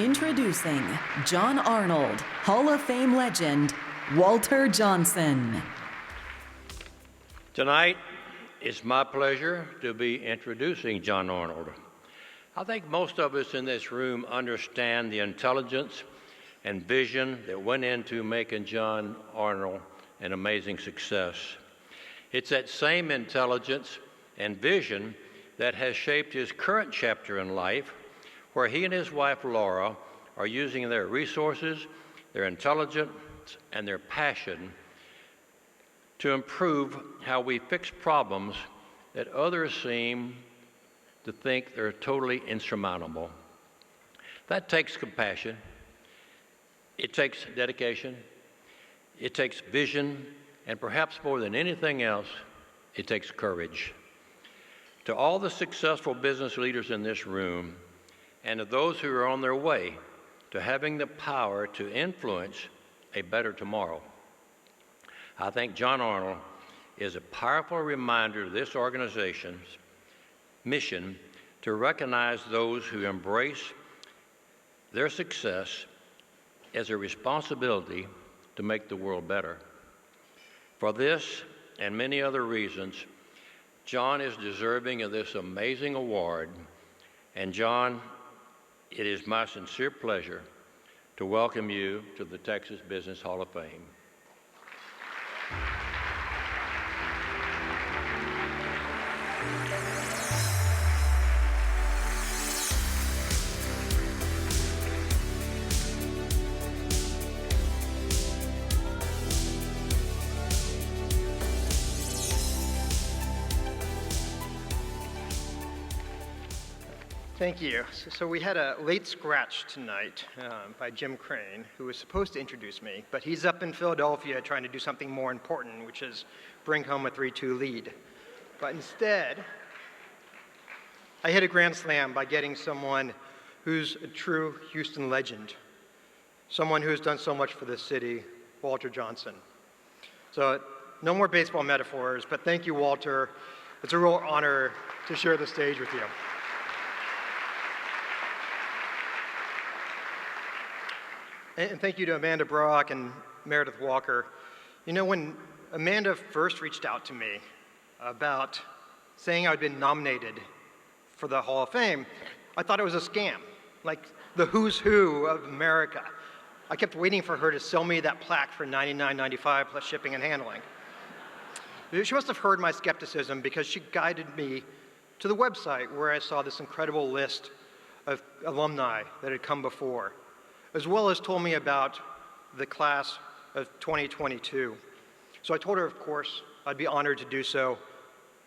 Introducing John Arnold, Hall of Fame legend, Walter Johnson. Tonight, it's my pleasure to be introducing John Arnold. I think most of us in this room understand the intelligence and vision that went into making John Arnold an amazing success. It's that same intelligence and vision that has shaped his current chapter in life, where he and his wife Laura are using their resources, their intelligence, and their passion to improve how we fix problems that others seem to think they're totally insurmountable. That takes compassion, it takes dedication, it takes vision, and perhaps more than anything else, it takes courage. To all the successful business leaders in this room, and to those who are on their way to having the power to influence a better tomorrow, I think John Arnold is a powerful reminder of this organization's mission to recognize those who embrace their success as a responsibility to make the world better. For this and many other reasons, John is deserving of this amazing award. And John, it is my sincere pleasure to welcome you to the Texas Business Hall of Fame. Thank you. So we had a late scratch tonight by Jim Crane, who was supposed to introduce me, but he's up in Philadelphia trying to do something more important, which is bring home a 3-2 lead. But instead, I hit a grand slam by getting someone who's a true Houston legend, someone who's done so much for this city, Walter Johnson. So no more baseball metaphors, but thank you, Walter. It's a real honor to share the stage with you. And thank you to Amanda Brock and Meredith Walker. You know, when Amanda first reached out to me about saying I'd been nominated for the Hall of Fame, I thought it was a scam, like the who's who of America. I kept waiting for her to sell me that plaque for $99.95 plus shipping and handling. She must have heard my skepticism because she guided me to the website where I saw this incredible list of alumni that had come before, as well as told me about the class of 2022. So I told her, of course, I'd be honored to do so,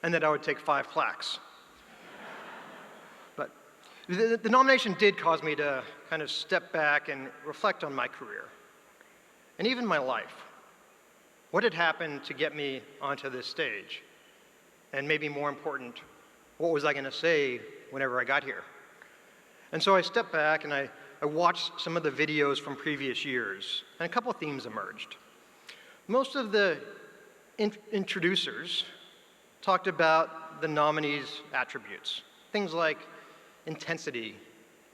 and that I would take 5 plaques. But the nomination did cause me to kind of step back and reflect on my career, and even my life. What had happened to get me onto this stage? And maybe more important, what was I gonna say whenever I got here? And so I stepped back and I watched some of the videos from previous years, and a couple of themes emerged. Most of the introducers talked about the nominees' attributes, things like intensity,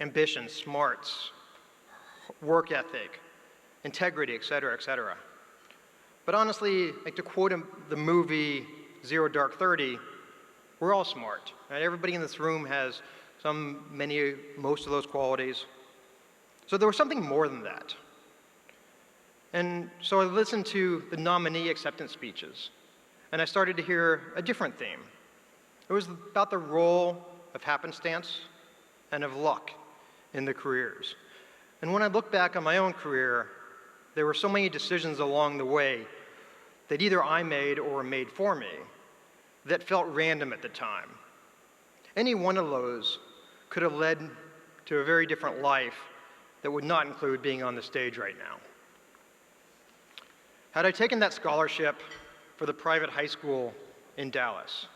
ambition, smarts, work ethic, integrity, et cetera, et cetera. But honestly, like to quote the movie Zero Dark 30, we're all smart. Right? Everybody in this room has most of those qualities. So there was something more than that. And so I listened to the nominee acceptance speeches, and I started to hear a different theme. It was about the role of happenstance and of luck in the careers. And when I look back on my own career, there were so many decisions along the way that either I made or were made for me that felt random at the time. Any one of those could have led to a very different life that would not include being on the stage right now. Had I taken that scholarship for the private high school in Dallas,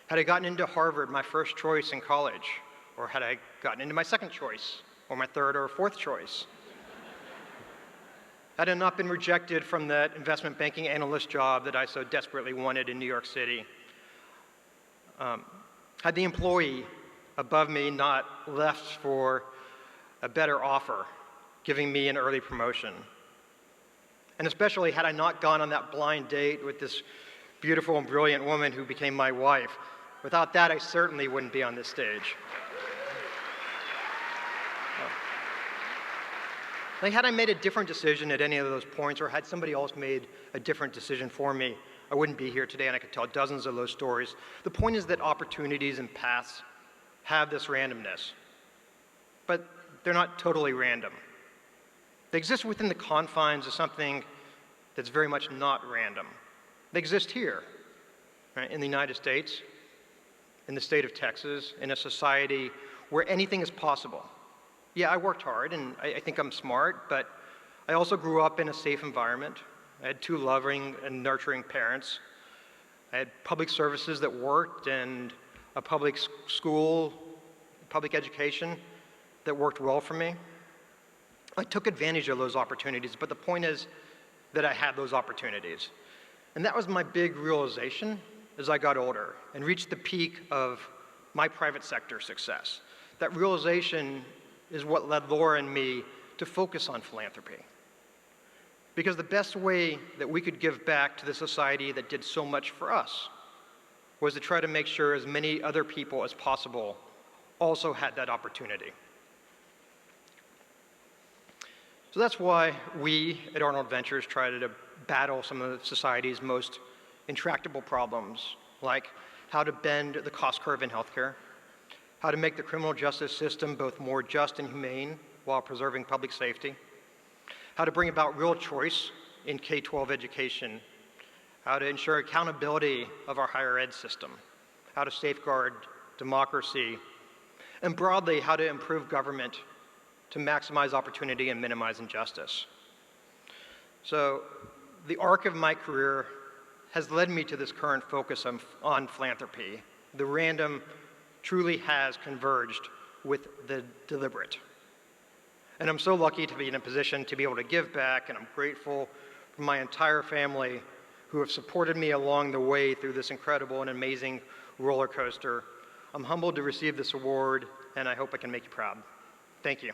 had I gotten into Harvard, my first choice in college, or had I gotten into my second choice, or my third or fourth choice, had I not been rejected from that investment banking analyst job that I so desperately wanted in New York City, had the employee above me not left for a better offer, giving me an early promotion. And especially had I not gone on that blind date with this beautiful and brilliant woman who became my wife. Without that, I certainly wouldn't be on this stage. Like, had I made a different decision at any of those points, or had somebody else made a different decision for me, I wouldn't be here today, and I could tell dozens of those stories. The point is that opportunities and paths have this randomness, but they're not totally random. They exist within the confines of something that's very much not random. They exist here, right, in the United States, in the state of Texas, in a society where anything is possible. Yeah, I worked hard, and I think I'm smart, but I also grew up in a safe environment. I had two loving and nurturing parents. I had public services that worked, and a public school, public education that worked well for me. I took advantage of those opportunities, but the point is that I had those opportunities. And that was my big realization as I got older and reached the peak of my private sector success. That realization is what led Laura and me to focus on philanthropy. Because the best way that we could give back to the society that did so much for us was to try to make sure as many other people as possible also had that opportunity. So that's why we at Arnold Ventures try to battle some of society's most intractable problems, like how to bend the cost curve in healthcare, how to make the criminal justice system both more just and humane while preserving public safety, how to bring about real choice in K-12 education, how to ensure accountability of our higher ed system, how to safeguard democracy, and broadly, how to improve government to maximize opportunity and minimize injustice. So the arc of my career has led me to this current focus on philanthropy. The random truly has converged with the deliberate. And I'm so lucky to be in a position to be able to give back, and I'm grateful for my entire family who have supported me along the way through this incredible and amazing roller coaster. I'm humbled to receive this award, and I hope I can make you proud. Thank you.